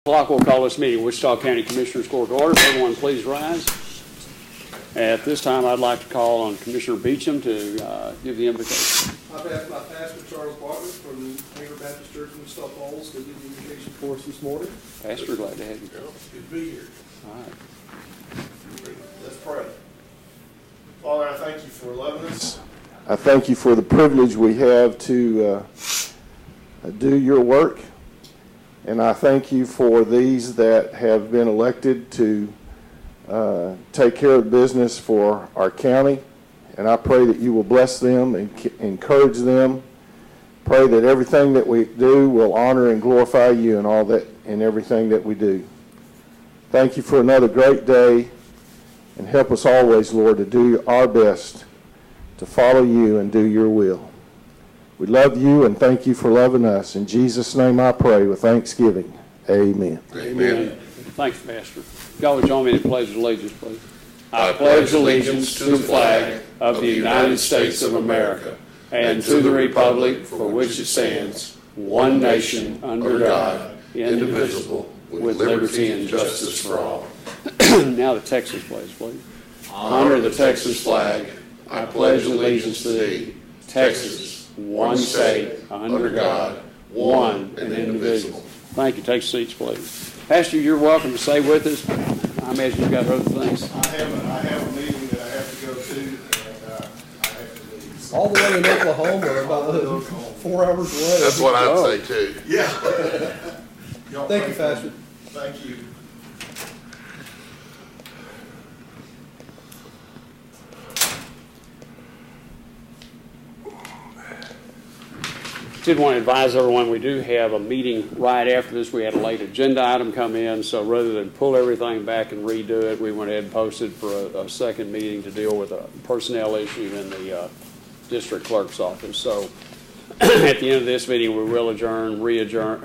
Clock will call this meeting, Wichita County Commissioners Court to order. Everyone please rise. At this time, I'd like to call on Commissioner Beecham to give the invocation. I've asked my pastor, Charles Bartlett, from Anchor Baptist Church in Wichita Falls, to give the invocation for us this morning. Pastor, glad to have you. Good to be here. All right. Let's pray. Father, I thank you for loving us. I thank you for the privilege we have to do your work. And I thank you for these that have been elected to take care of business for our county. And I pray that you will bless them and encourage them. Pray that everything that we do will honor and glorify you in all that, in everything that we do. Thank you for another great day. And help us always, Lord, to do our best to follow you and do your will. We love you and thank you for loving us. In Jesus' name I pray with thanksgiving. Amen. Amen. Thanks, Pastor. Y'all would join me in the Pledge of Allegiance, please. I pledge allegiance to the flag of the United States of America and to the republic for which it stands, one nation, under God, indivisible, with liberty and justice for all. Now the Texas pledge, please. Honor the Texas flag. I pledge allegiance to thee, Texas, one state, under God, one and indivisible. Thank you. Take seats, please. Pastor, you're welcome to stay with us. I imagine you've got other things. I have a meeting that I have to go to, and I have to leave. So. All the way in Oklahoma, or about 4 hours away. That's what I'd say too. Yeah. Thank you, Pastor. Thank you. Did want to advise everyone we do have a meeting right after this. We had a late agenda item come in, so rather than pull everything back and redo it, we went ahead and posted for a second meeting to deal with a personnel issue in the district clerk's office. So at the end of this meeting, we will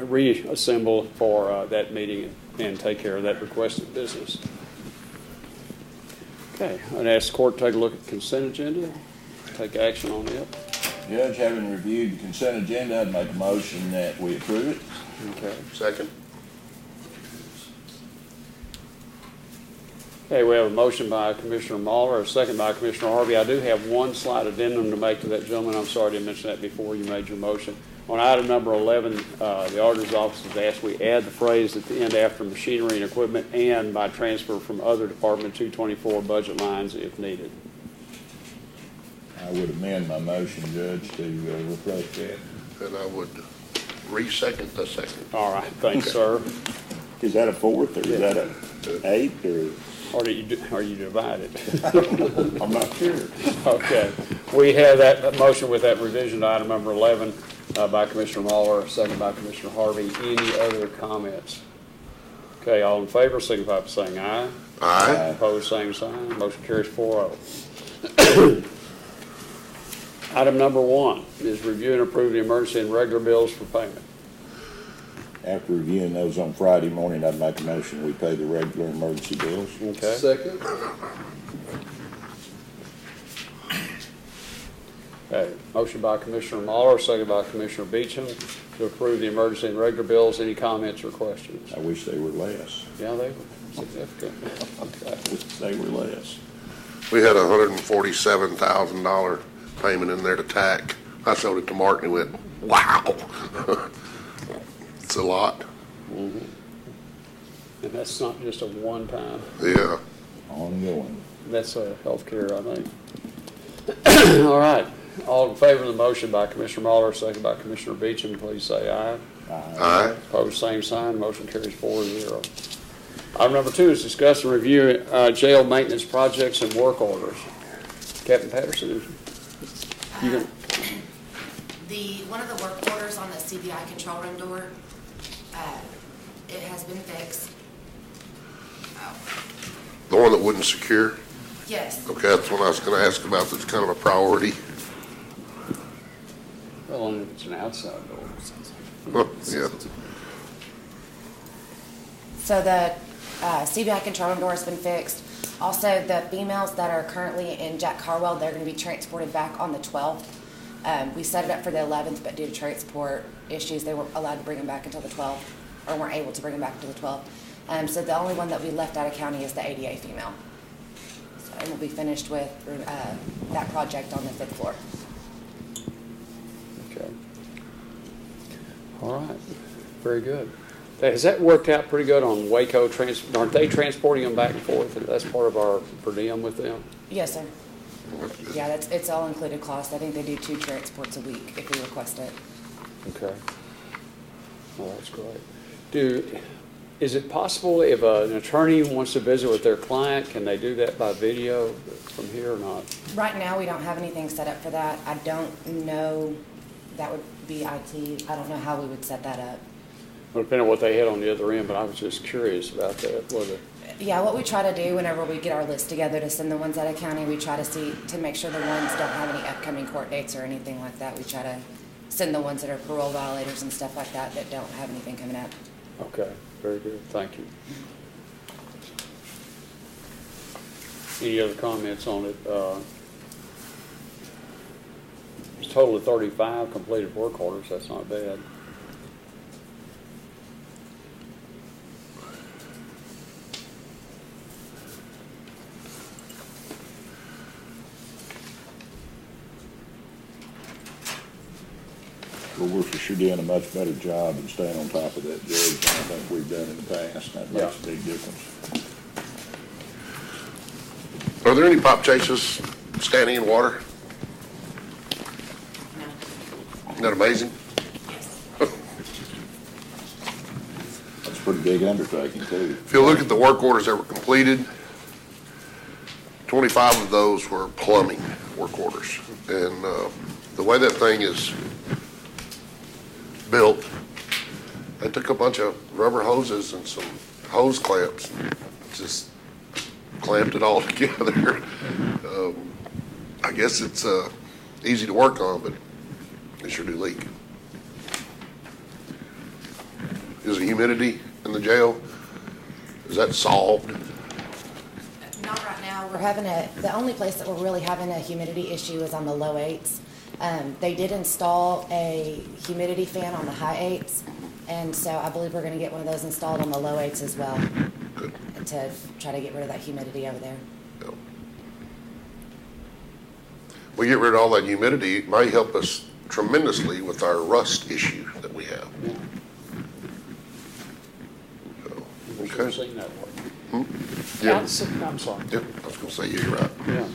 reassemble for that meeting and take care of that requested business. Okay, I'd ask the court to take a look at the consent agenda, take action on it. Judge, having reviewed the consent agenda, I'd make a motion that we approve it. Okay. Second. Okay, we have a motion by Commissioner Mahler, a second by Commissioner Harvey. I do have one slight addendum to make to that gentleman. I'm sorry I didn't mention that before you made your motion. On item number 11, the auditor's office has asked we add the phrase at the end after machinery and equipment and by transfer from other Department 224 budget lines if needed. I would amend my motion, Judge, to reflect that. And I would re-second the second. All right, thanks, sir. Is that a fourth, or is that a eighth, or? Or are you divided? I'm not sure. Okay. We have that motion with that revision to item number 11 by Commissioner Mahler, second by Commissioner Harvey. Any other comments? Okay, all in favor, signify by saying aye. Aye. Opposed, same sign. Motion carries 4-0. Item number 1 is review and approve the emergency and regular bills for payment. After reviewing those on Friday morning, I'd make a motion we pay the regular emergency bills. Okay. Second. Okay. Motion by Commissioner Mahler, second by Commissioner Beecham to approve the emergency and regular bills. Any comments or questions? I wish they were less. Yeah, they were significant. Okay. I wish they were less. We had a $147,000 payment in there to TAC. I showed it to Mark and he went, wow. It's a lot. Mm-hmm. And that's not just a one-time. Yeah. Ongoing. That's health care, I think. All right. All in favor of the motion by Commissioner Mahler, second by Commissioner Beecham, please say aye. Aye. Opposed, same sign. Motion carries 4-0. Item number 2 is discuss and review jail maintenance projects and work orders. Captain Patterson, you can. One of the work orders on the CBI control room door, it has been fixed. Oh. The one that wouldn't secure? Yes. Okay, that's what I was going to ask about. That's kind of a priority. Well, only if it's an outside door. Yeah. So the CBI control room door has been fixed. Also, the females that are currently in Jack Harwell, they're going to be transported back on the 12th. We set it up for the 11th, but due to transport issues, they weren't allowed to bring them back until the 12th. or weren't able to bring them back to the 12th. So the only one that we left out of county is the ADA female. So, and we'll be finished with that project on the 5th floor. Okay. All right. Very good. Has that worked out pretty good on Waco? Aren't they transporting them back and forth? That's part of our per diem with them? Yes, sir. Yeah, it's all included cost. I think they do 2 transports a week if we request it. Okay. Well, that's great. Is it possible if an attorney wants to visit with their client, can they do that by video from here or not? Right now, we don't have anything set up for that. I don't know, that would be IT. I don't know how we would set that up. Well, depending on what they had on the other end, but I was just curious about that, whether. Yeah, what we try to do whenever we get our list together to send the ones out of county, we try to see, to make sure the ones don't have any upcoming court dates or anything like that. We try to send the ones that are parole violators and stuff like that that don't have anything coming up. Okay, very good. Thank you. Any other comments on it? It's a total of 35 completed work orders. That's not bad. Well, we're for sure doing a much better job and staying on top of that, Judge, than I think we've done in the past. That makes a big difference. Are there any pop chases standing in water? No. Isn't that amazing? That's a pretty big undertaking, too. If you look at the work orders that were completed, 25 of those were plumbing work orders. And the way that thing is built, they took a bunch of rubber hoses and some hose clamps, just clamped it all together. I guess it's easy to work on, but they sure do leak. Is the humidity in the jail, is that solved? Not right now. We're having the only place that we're really having a humidity issue is on the low 8s. They did install a humidity fan on the high 8s, and so I believe we're going to get one of those installed on the low 8s as well. Good. To try to get rid of that humidity over there. Yep. We get rid of all that humidity, it might help us tremendously with our rust issue that we have. So, I've okay. seen that work. Yeah. I'm sorry. Yep, I was gonna say, yeah, you're right. Yeah.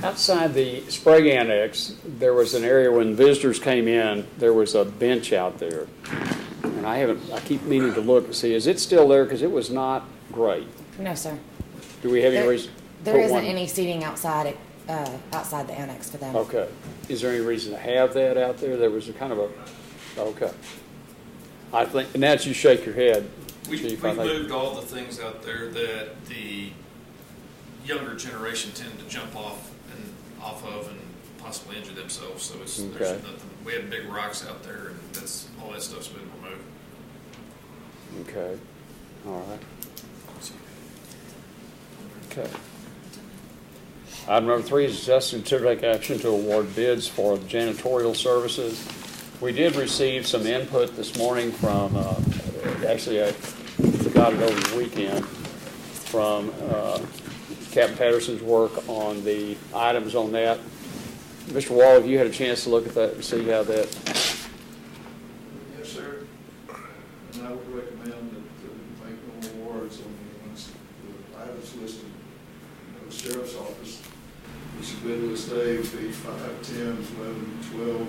Outside the Sprague Annex, there was an area when visitors came in, there was a bench out there. And I keep meaning to look and see, is it still there? Because it was not great. No, sir. Do we have any reason? There isn't any seating outside the annex for them. Okay. Is there any reason to have that out there? There was a kind of a, okay. I think, and as you shake your head, We've Chief, I think. moved all the things out there that the younger generation tend to jump off of and possibly injure themselves. So there's nothing. We had big rocks out there, and all that stuff's been removed. Okay. All right. Okay. Item number 3 is discuss and consider take action to award bids for janitorial services. We did receive some input this morning from, actually I forgot it over the weekend, from Captain Patterson's work on the items on that. Mr. Wall, have you had a chance to look at that and see how that? Yes, sir. And I would recommend that we make no awards on the ones, the items listed in the sheriff's office. It's a bid list A would be 5, 10, 11, 12.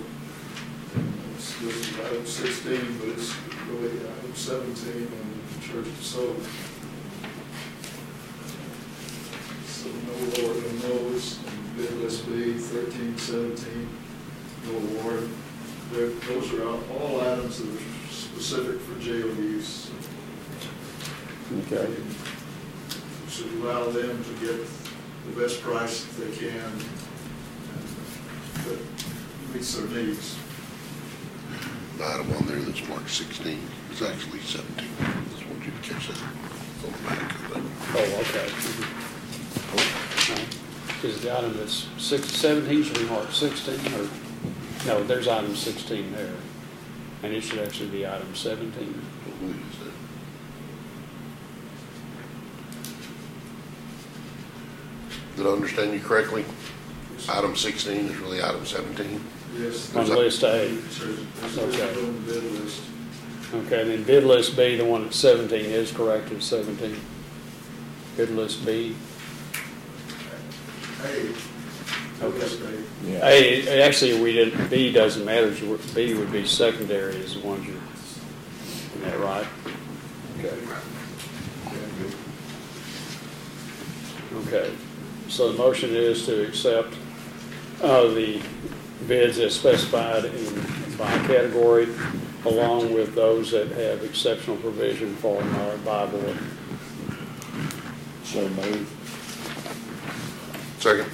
It's listed item 16, but it's really item 17 on the church facility. So no lower than those. Bid list B, 13, 17, no award. Those are all items that are specific for jail use. Okay. Should allow them to get the best price that they can that meets their needs. The item on there that's marked 16 is actually 17. Just want you to catch that on the back of it. Oh, okay. Is the item that's 17 should be marked 16 or, no, there's item 16 there. And it should actually be item 17. What is that? Did I understand you correctly? Item 16 is really item 17? Yes. On list A. There's Okay. on the bid list. Okay, then bid list B, the one at 17 is correct at 17. Bid list B. Hey. Okay. Yeah. A, actually, we didn't, B doesn't matter. B would be secondary is the ones you, isn't that right? Okay. Okay. So the motion is to accept the bids as specified by category, along with those that have exceptional provision for by board. So moved. Second.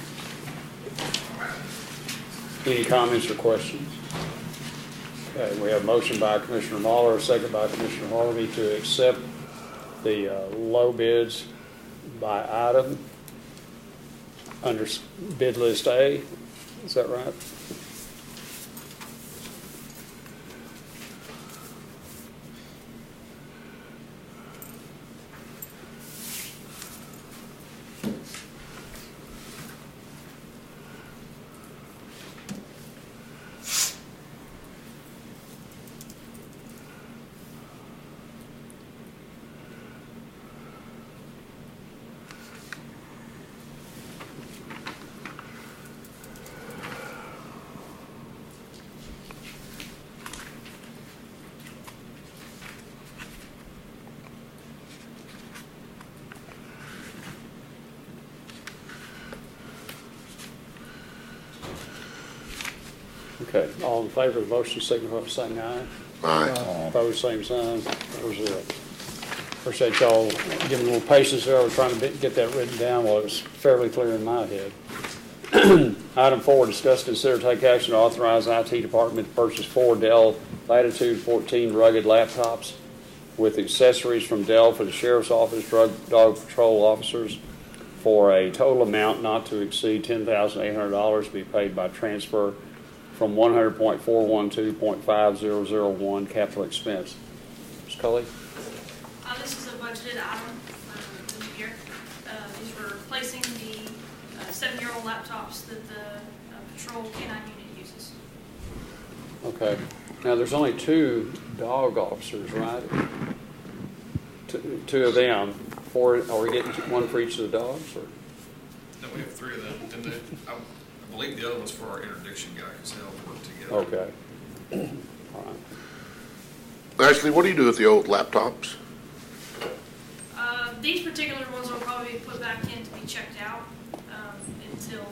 Any comments or questions? Okay, we have a motion by Commissioner Mahler, a second by Commissioner Harvey to accept the low bids by item under bid list A. Is that right? Okay, all in favor of the motion, signify by saying aye. Aye. Opposed, same sign. 4-0. Appreciate y'all giving a little patience there. I was trying to get that written down while it was fairly clear in my head. Item 4, discuss, consider, take action to authorize IT department to purchase 4 Dell Latitude 14 rugged laptops with accessories from Dell for the Sheriff's Office Drug Dog Patrol officers for a total amount not to exceed $10,800 to be paid by transfer from 100.412.5001 capital expense. Ms. Cully? This is a budgeted item for the new year. These were replacing the 7-year-old laptops that the patrol canine unit uses. Okay. Now, there's only 2 dog officers, right? Two of them. 4, are we getting one for each of the dogs? Or? No, we have 3 of them. And I believe the other one's for our interdiction guy because they all work together. Okay. All right. Ashley, what do you do with the old laptops? These particular ones will probably be put back in to be checked out until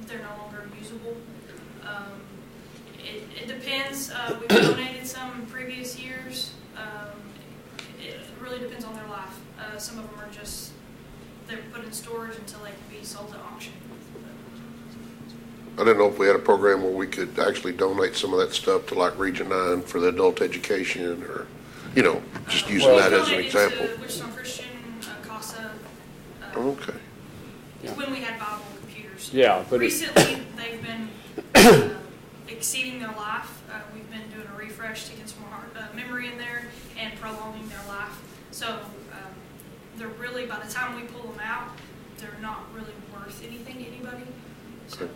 they're no longer usable. It depends. We've donated some in previous years. It really depends on their life. Some of them are just, they're put in storage until they can be sold at auction. I didn't know if we had a program where we could actually donate some of that stuff to like Region 9 for the adult education or, you know, just using that as an example. To Wichita Christian, CASA, Okay. Yeah. when we had viable computers. Yeah, but Recently, they've been exceeding their life. We've been doing a refresh to get some more memory in there and prolonging their life. So they're really, by the time we pull them out, they're not really worth anything to anybody. So, Okay.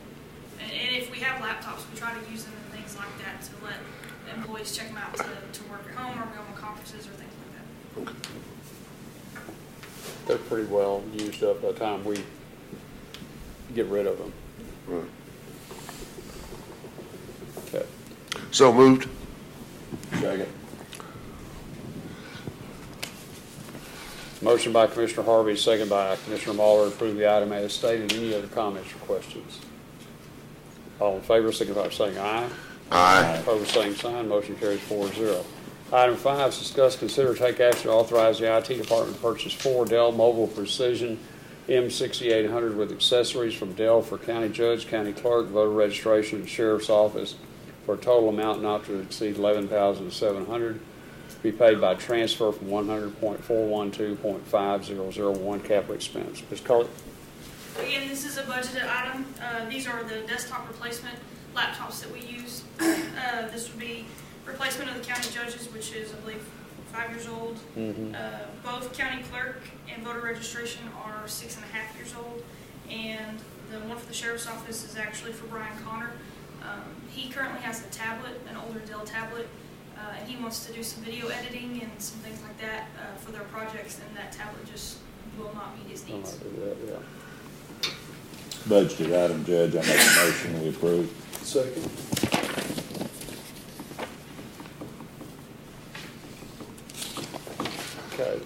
and if we have laptops, we try to use them and things like that to let employees check them out to work at home or go on conferences or things like that. they're pretty well used up by the time we get rid of them. Right. Okay. So moved. Second. Motion by Commissioner Harvey, second by Commissioner Mahler, to approve the item as stated. Any other comments or questions? All in favor, signify by saying aye. Aye. Opposed, same sign. Motion carries 4-0. Item 5 is discuss, consider, take action to authorize the IT department to purchase 4 Dell Mobile Precision M6800 with accessories from Dell for county judge, county clerk, voter registration, and sheriff's office for a total amount not to exceed $11,700 to be paid by transfer from 100.412.5001 capital expense. Ms. Cully? Again, this is a budgeted item. These are the desktop replacement laptops that we use. This would be replacement of the county judges, which is, I believe, 5 years old. Both county clerk and voter registration are 6.5 years old. And the one for the sheriff's office is actually for Brian Connor. He currently has a tablet, an older Dell tablet, and he wants to do some video editing and some things like that for their projects, and that tablet just will not meet his needs. Budgeted item, Judge, I make a motion, we approve. Second. Okay.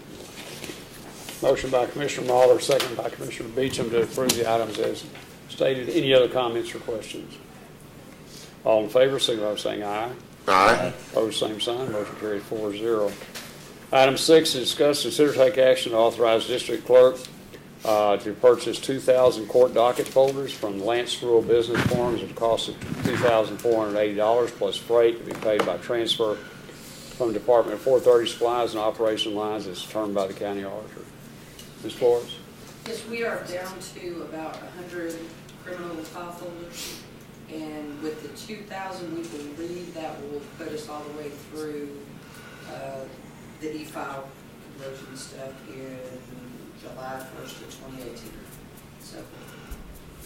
Motion by Commissioner Mahler, second by Commissioner Beecham to approve the items as stated. Any other comments or questions? All in favor, signify by saying aye. Aye. Opposed, same sign. Motion carried 4-0. Item 6 is discuss, consider, take action to authorize district clerk to purchase 2,000 court docket folders from Lance Rural Business Forms at a cost of $2,480 plus freight to be paid by transfer from Department of 430 Supplies and Operation Lines as determined by the county auditor. Ms. Flores? Yes, we are down to about 100 criminal file folders, and with the 2,000, we believe that will put us all the way through the e-file conversion stuff in July 1st of 2018. So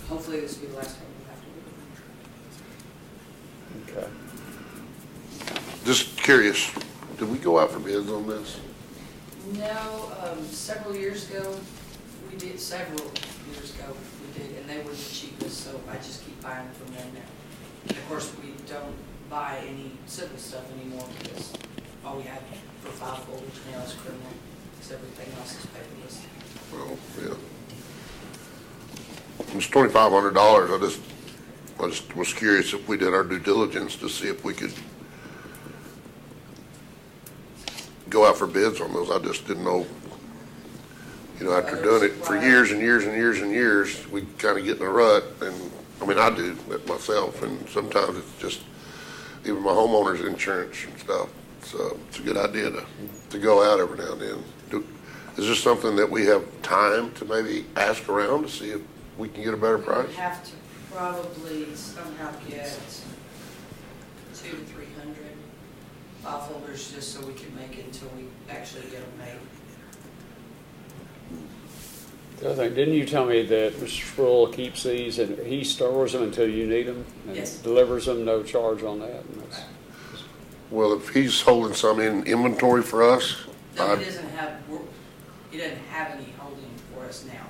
hopefully this will be the last time we have to do it. Okay. Just curious, did we go out for bids on this? No, several years ago, we did, and they were the cheapest, so I just keep buying from them now. And of course, we don't buy any civil stuff anymore because all we have for file folders now is criminal, because everything else is paperless. Well, yeah. It's $2,500. I just was curious if we did our due diligence to see if we could go out for bids on those. I just didn't know, after doing it for years and years and years and years, we kind of get in a rut. And I mean, I do it myself, and sometimes it's just even my homeowner's insurance and stuff. So it's a good idea to go out every now and then. Is this something that we have time to maybe ask around to see if we can get a better price? We have to probably somehow get 200 to 300 file folders just so we can make it until we actually get them made. The other thing, didn't you tell me that Mr. Sproul keeps these and he stores them until you need them? And yes. Delivers them, no charge on that? Well, if he's holding some in inventory for us, No, he doesn't have any holding for us now.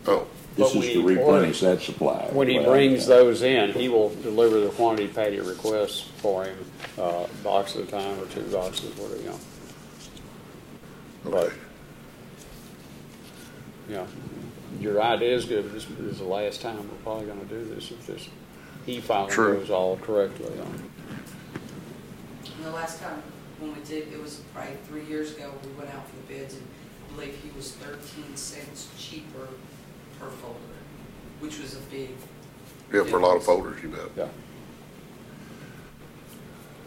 Oh. This But is to replenish that supply. When he brings those in, he will deliver the quantity Patty requests for him, a box at a time or 2 boxes, whatever, But, your idea is good, but this is the last time we're probably going to do this if this e-filing goes all correctly. And the last time when we did, it was probably 3 years ago, we went out for the bids, and I believe he was 13 cents cheaper per folder, which was a big yeah, for a lot of folders, you bet. Yeah.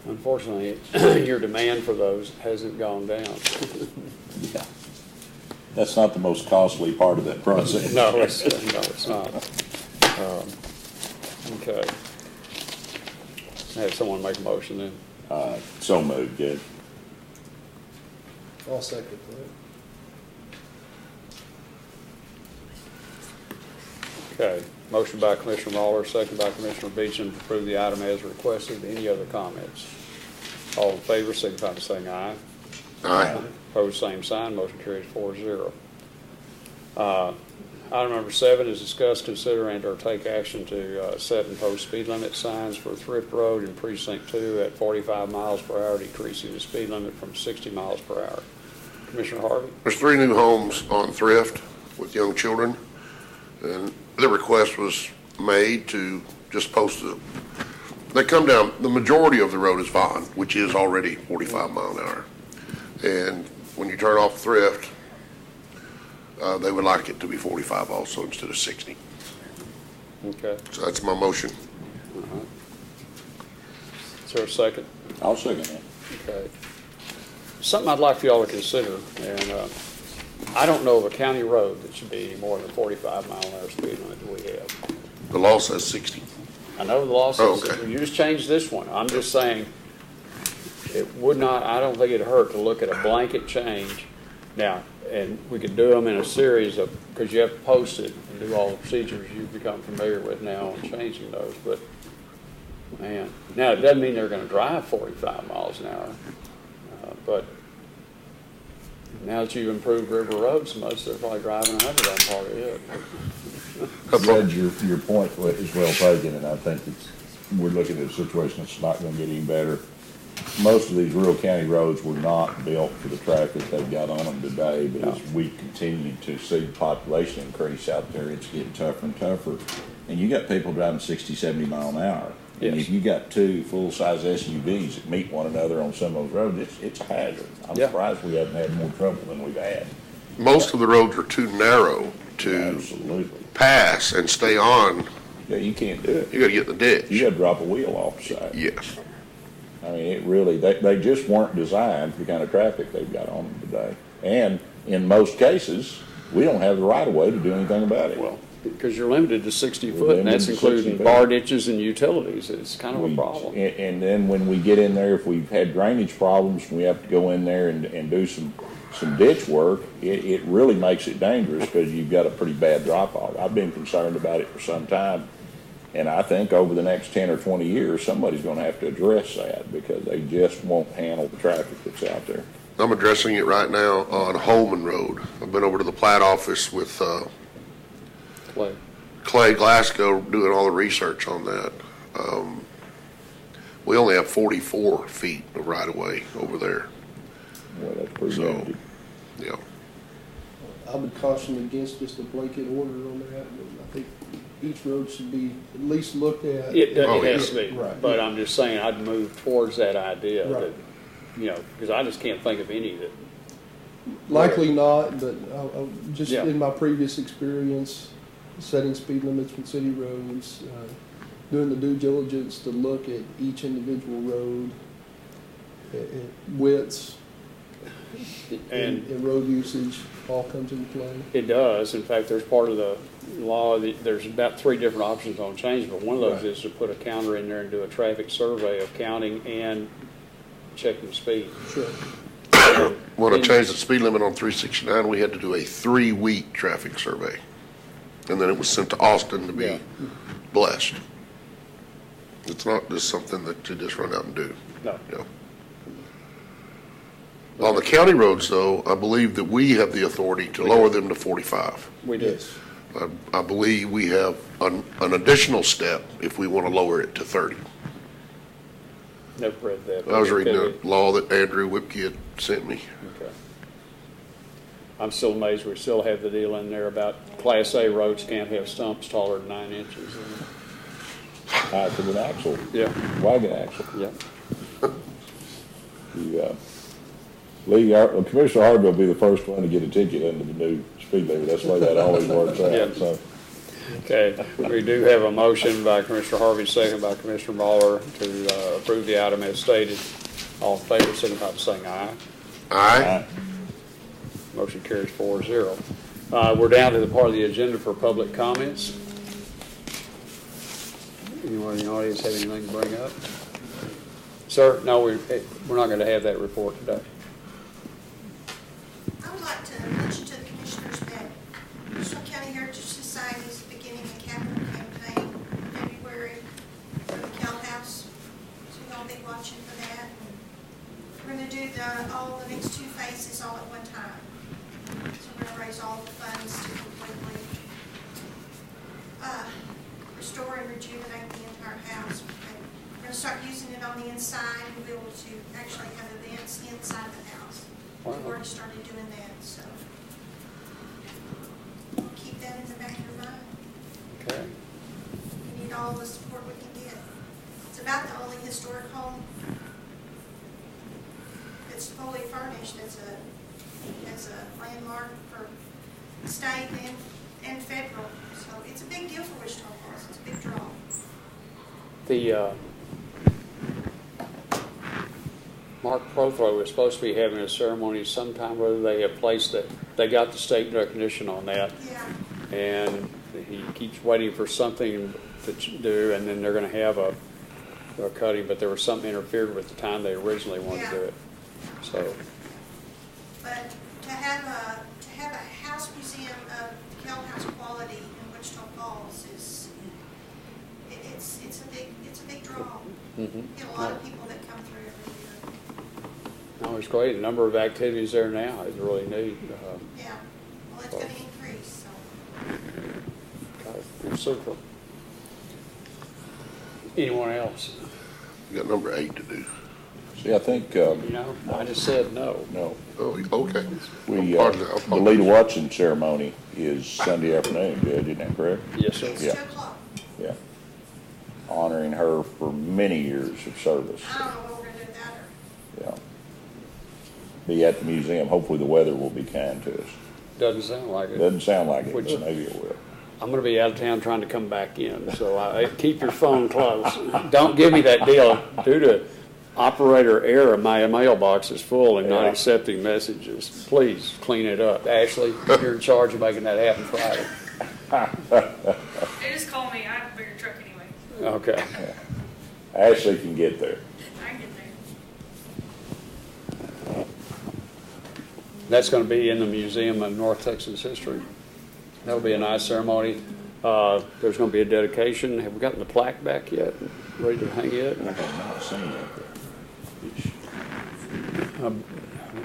Unfortunately, your demand for those hasn't gone down. Yeah. That's not the most costly part of that process. No, it's not. Okay. Have someone make a motion then. So moved, Judge. I'll second that. Okay. Motion by Commissioner Mahler, second by Commissioner Beecham to approve the item as requested. Any other comments? All in favor, signify by saying aye. Aye. Opposed, same sign. Motion carries 4-0. Item number 7 is discuss, consider, and/or take action to set and post speed limit signs for Thrift Road in Precinct 2 at 45 miles per hour, decreasing the speed limit from 60 miles per hour. Commissioner Harvey? There's 3 new homes on Thrift with young children, and the request was made to just post they come down, the majority of the road is Vaughn, which is already 45 mile an hour. And when you turn off Thrift, they would like it to be 45 also instead of 60. Okay. So that's my motion. Uh-huh. Is there a second? I'll second that. Okay. Something I'd like for y'all to consider, and I don't know of a county road that should be more than 45 mile an hour speed limit that we have. The law says 60. I know the law says, okay. You just changed this one. I'm just saying, it would not, I don't think it'd hurt to look at a blanket change. Now, and we could do them in a series of, because you have to post it and do all the procedures you've become familiar with now on changing those, but man, now it doesn't mean they're going to drive 45 miles an hour, but now that you've improved River Road so much, they're probably driving 100 on part of it. Judge, your point is well taken, and I think we're looking at a situation that's not going to get any better. Most of these rural county roads were not built for the traffic they've got on them today, but as we continue to see the population increase out there, it's getting tougher and tougher. And you got people driving 60, 70 mile an hour. And if you got two full-size SUVs that meet one another on some of those roads, it's a hazard. I'm surprised we haven't had more trouble than we've had. Most of the roads are too narrow to Absolutely. pass and stay on. Yeah, you can't do it. You gotta get in the ditch. You got to drop a wheel off the side. Yes. I mean, it really, they just weren't designed for the kind of traffic they've got on them today. And in most cases, we don't have the right of way to do anything about it. Well, because you're limited to 60 We're foot, and limited that's to including 60 feet. bar ditches and utilities. It's kind of a problem. And then when we get in there, if we've had drainage problems, we have to go in there and do some ditch work, it really makes it dangerous because you've got a pretty bad drop off. I've been concerned about it for some time. And I think over the next 10 or 20 years, somebody's going to have to address that because they just won't handle the traffic that's out there. I'm addressing it right now on Holman Road. I've been over to the plat office with Clay Glasgow doing all the research on that. We only have 44 feet of right-of-way over there. Well, that's pretty So, limited. yeah. I would caution against just a blanket order on that. I think each road should be at least looked at. It Oh, has yeah. to be, Right. but I'm just saying I'd move towards that idea Right. that, because I just can't think of any that. Likely not, but just Yeah. in my previous experience, setting speed limits on city roads, doing the due diligence to look at each individual road, at widths, and road usage all comes into play. It does. In fact, there's part of the law, there's about 3 different options on change, but one of those Right. is to put a counter in there and do a traffic survey of counting and checking speed. Sure. When I changed the speed limit on 369, we had to do a 3-week traffic survey. And then it was sent to Austin to be Yeah. blessed. It's not just something that you just run out and do. No. On the county roads, though, I believe that we have the authority to lower them to 45. We do. Yes. I believe we have an additional step if we want to lower it to 30. Never read that. I was reading a law that Andrew Whipke had sent me. Okay. I'm still amazed we still have the deal in there about Class A roads can't have stumps taller than 9 inches. Higher than an axle, Yeah, wagon axle. yeah. Lee, Commissioner Harvey will be the first one to get a ticket under the new speed limit. That's the way that always works out. Yeah. So, Okay, we do have a motion by Commissioner Harvey, second by Commissioner Muller to approve the item as stated. All in favor, signify by saying aye. Aye. Motion carries 4-0. We're down to the part of the agenda for public comments. Anyone in the audience have anything to bring up? Sir, no, we're not going to have that report today. I would like to mention to the commissioners that Bristol County Heritage Society is beginning a capital campaign in February for the Cal House. So y'all be watching for that. We're going to do all the next 2 phases all at one time. So we're going to raise all the funds to completely restore and rejuvenate the entire house. We're going to start using it on the inside and be able to actually have events inside the house. Wow. We've already started doing that, so we'll keep that in the back of your mind. Okay. We need all the support we can get. It's about the only historic home that's fully furnished as a landmark for state and federal. So it's a big deal for Wichita Falls. It's a big draw. The Mark Prothro is supposed to be having a ceremony sometime, whether they have placed that, they got the state recognition on that. Yeah. And he keeps waiting for something to do, and then they're going to have cutting, but there was something interfered with the time they originally wanted to do it. So, But to have a house museum of Kell House quality in Wichita Falls is, it's a big draw. Get a lot of people that come through every year. no, it's great. The number of activities there now is really neat. Yeah, well, it's gonna increase, so. It's super. Anyone else? We got number 8 to do. See, I think, You know, I just said no. no, Oh, okay. we, Pardon, the Lita Watson ceremony is Sunday afternoon, Judge, isn't that correct? Yes, sir. It's Yeah. 2:00. Yeah. Honoring her for many years of service. I don't know what we're gonna do without her. Yeah. Be at the museum. Hopefully the weather will be kind to us. Doesn't sound like it. Doesn't sound like it, Which- but maybe it will. I'm going to be out of town trying to come back in, so keep your phone close. Don't give me that deal. Due to operator error, my mailbox is full and not Yeah. accepting messages. Please clean it up. Ashley, you're in charge of making that happen Friday. They just call me, I have a bigger truck anyway. Okay. Ashley can get there. I can get there. That's going to be in the Museum of North Texas History. That'll be a nice ceremony. There's going to be a dedication. Have we gotten the plaque back yet? Ready to hang it? I have not seen it.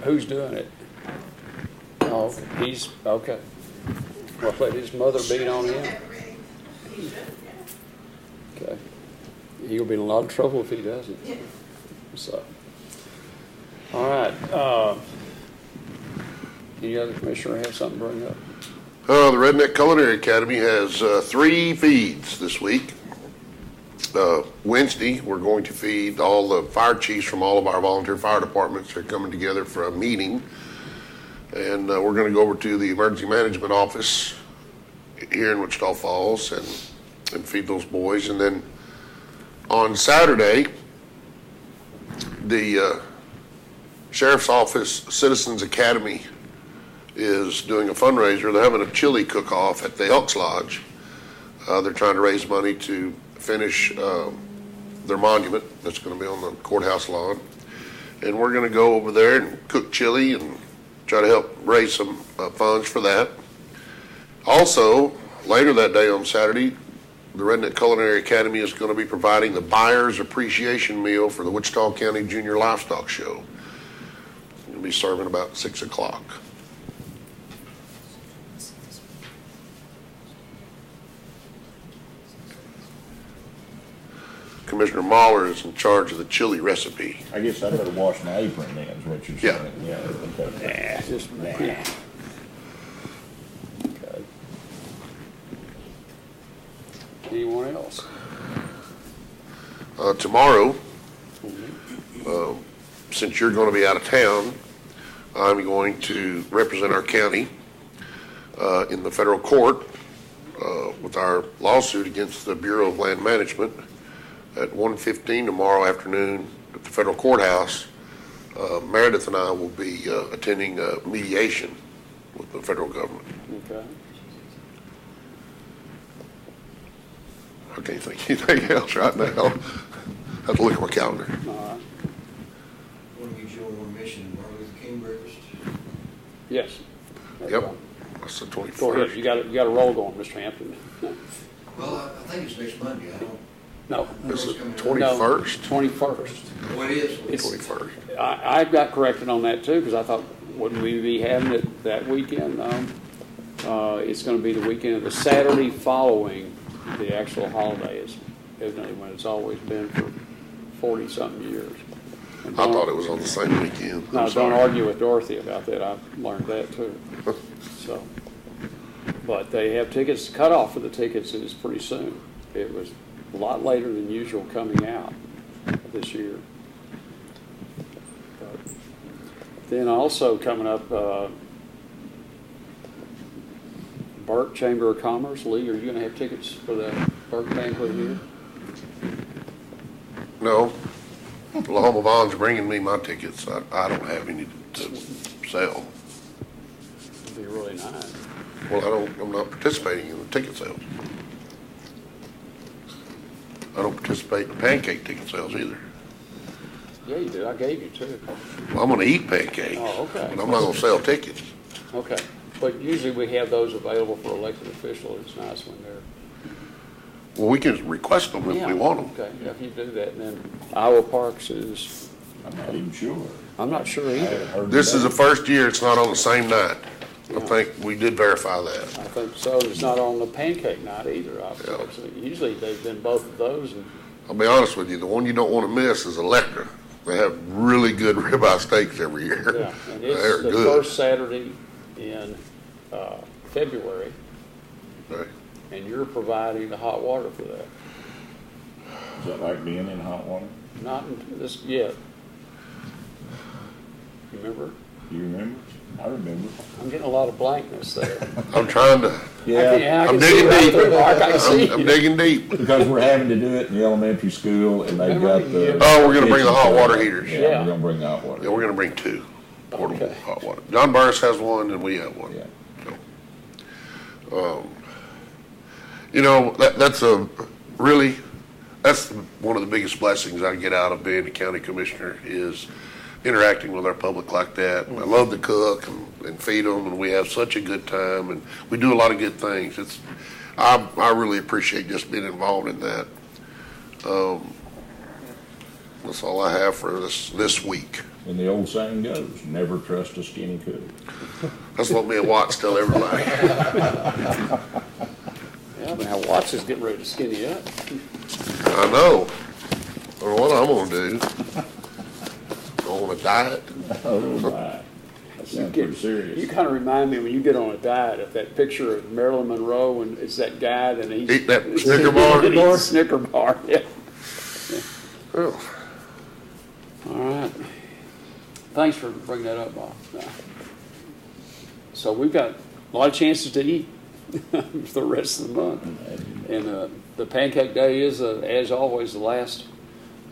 Who's doing it? Oh, he's, okay. Well, let his mother beat on him. Have it ready. Okay. He'll be in a lot of trouble if he doesn't. So, all right. Any other commissioner have something to bring up? The Redneck Culinary Academy has 3 feeds this week. Wednesday, we're going to feed all the fire chiefs from all of our volunteer fire departments. They're coming together for a meeting. And we're going to go over to the Emergency Management Office here in Wichita Falls and feed those boys. And then on Saturday, the Sheriff's Office Citizens Academy is doing a fundraiser. They're having a chili cook-off at the Elks Lodge. They're trying to raise money to finish their monument that's going to be on the courthouse lawn. And we're going to go over there and cook chili and try to help raise some funds for that. Also, later that day on Saturday, the Redneck Culinary Academy is going to be providing the Buyer's Appreciation Meal for the Wichita County Junior Livestock Show. We'll be serving about 6 o'clock. Commissioner Mahler is in charge of the chili recipe. I guess I better wash my apron then, is what you're Yeah. saying. Yeah. Okay. Just, okay. Anyone else? Tomorrow, since you're going to be out of town, I'm going to represent our county in the federal court with our lawsuit against the Bureau of Land Management at 1:15 tomorrow afternoon at the federal courthouse. Meredith and I will be attending mediation with the federal government. Okay. I can't think of anything else right now. I have to look at my calendar. All right. I want to get you on one mission, Martin Luther King breakfast. Yes. Yep, that's the Go ahead. 21st. You got a roll going, Mr. Hampton. Well, I think it's next Monday, I don't. No. This is coming up. 21st. 21st. What is? It's- 21st. I got corrected on that too, because I thought, wouldn't we be having it that weekend? It's going to be the weekend of the Saturday following the actual holiday, isn't it, when it's always been for 40-something years. And I don't- thought it was on the same weekend. No, I'm don't sorry. argue with Dorothy about that. I've learned that too. So, but they have tickets. Cutoff for the tickets is pretty soon. It was a lot later than usual coming out this year. But then also coming up, Burke Chamber of Commerce. Lee, are you going to have tickets for the Burke banquet here? No. Lahoma Bond's bringing me my tickets. I don't have any to sell. It'd be really nice. Well, I'm not participating in the ticket sales. I don't participate in pancake ticket sales either. Yeah, you did. I gave you two. Well, I'm gonna eat pancakes. Oh, okay. But I'm not gonna sell tickets. Okay. But usually we have those available for elected officials. It's nice when they're. Well, we can request them if Yeah, we want them. Okay, if you do that, then Iowa Parks is, I'm not even sure. I'm not sure I either. haven't heard This is the that. first year it's not on the same night. I Yeah. think we did verify that. I think so. It's not on the pancake night either, obviously. So usually they've been both of those. And I'll be honest with you, the one you don't want to miss is Electra. They have really good ribeye steaks every year. yeah, and They're it's the good. first Saturday in February, Right. and you're providing the hot water for that. Is that like being in hot water? Not in this yet. You remember? Do you remember? I remember. I'm getting a lot of blankness there. I'm trying to, I can I'm see digging right deep. through, Mark. I can see I'm you. digging deep. Because we're having to do it in the elementary school, and they've Remember got the- the. Oh, we're gonna bring the kitchen hot set water up. heaters. Yeah, Yeah. we're gonna bring the hot Yeah, water. we're gonna bring two portable Okay. hot water. John Burris has one and we have one. Yeah. You know, that's one of the biggest blessings I get out of being a county commissioner is interacting with our public like that. I love to cook and feed them, and we have such a good time, and we do a lot of good things. I really appreciate just being involved in that. That's all I have for this week. And the old saying goes, never trust a skinny cook. That's what me and Watts tell everybody. Yeah, but now Watts is getting ready to skinny up. I know. I don't know what I'm gonna do. Go on a diet. Oh, my. That sounds pretty serious. You kind of remind me when you get on a diet of that picture of Marilyn Monroe and it's that guy that he's Eat that Snicker bar? He eats Snicker bar. Yeah. Well, All right. Thanks for bringing that up, Bob. So we've got a lot of chances to eat for the rest of the month. And the Pancake Day is, as always, the last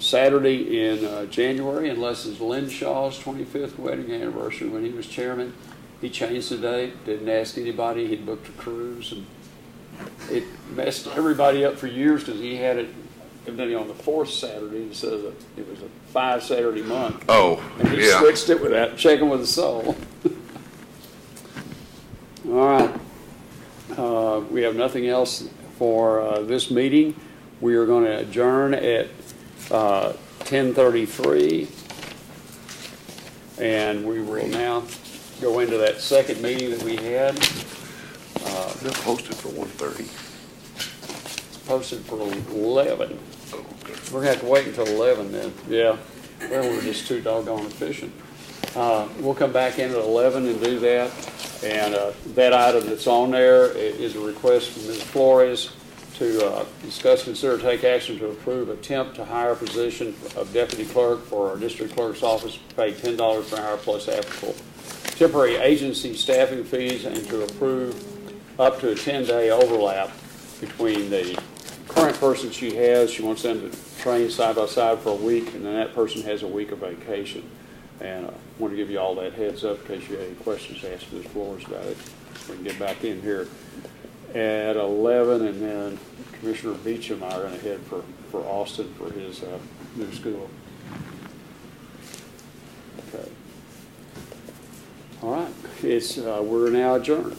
Saturday in January, unless it's Lynn Shaw's 25th wedding anniversary when he was chairman. He changed the date, didn't ask anybody. He'd booked a cruise, and it messed everybody up for years because he had it evidently on the fourth Saturday instead of it was a 5 Saturday month. oh, And he yeah. switched it without checking with the soul. All right. We have nothing else for this meeting. We are going to adjourn at 10:33. And we will now go into that second meeting that we had. They're posted for 1:30. It's posted for 11. Oh, okay. We're going to have to wait until 11 then. Yeah. Well, we're just too doggone efficient. We'll come back in at 11 and do that. And that item that's on there is a request from Ms. Flores to discuss, consider, take action to approve attempt to hire a position of deputy clerk for our district clerk's office, pay $10 per hour plus applicable temporary agency staffing fees, and to approve up to a 10-day overlap between the current person she has. She wants them to train side by side for a week, and then that person has a week of vacation. And I want to give you all that heads up in case you have any questions to ask Ms. Flores about it. We can get back in here at 11, and then Commissioner Beecham and I are going to head for Austin for his new school. Okay. All right. We're now adjourned.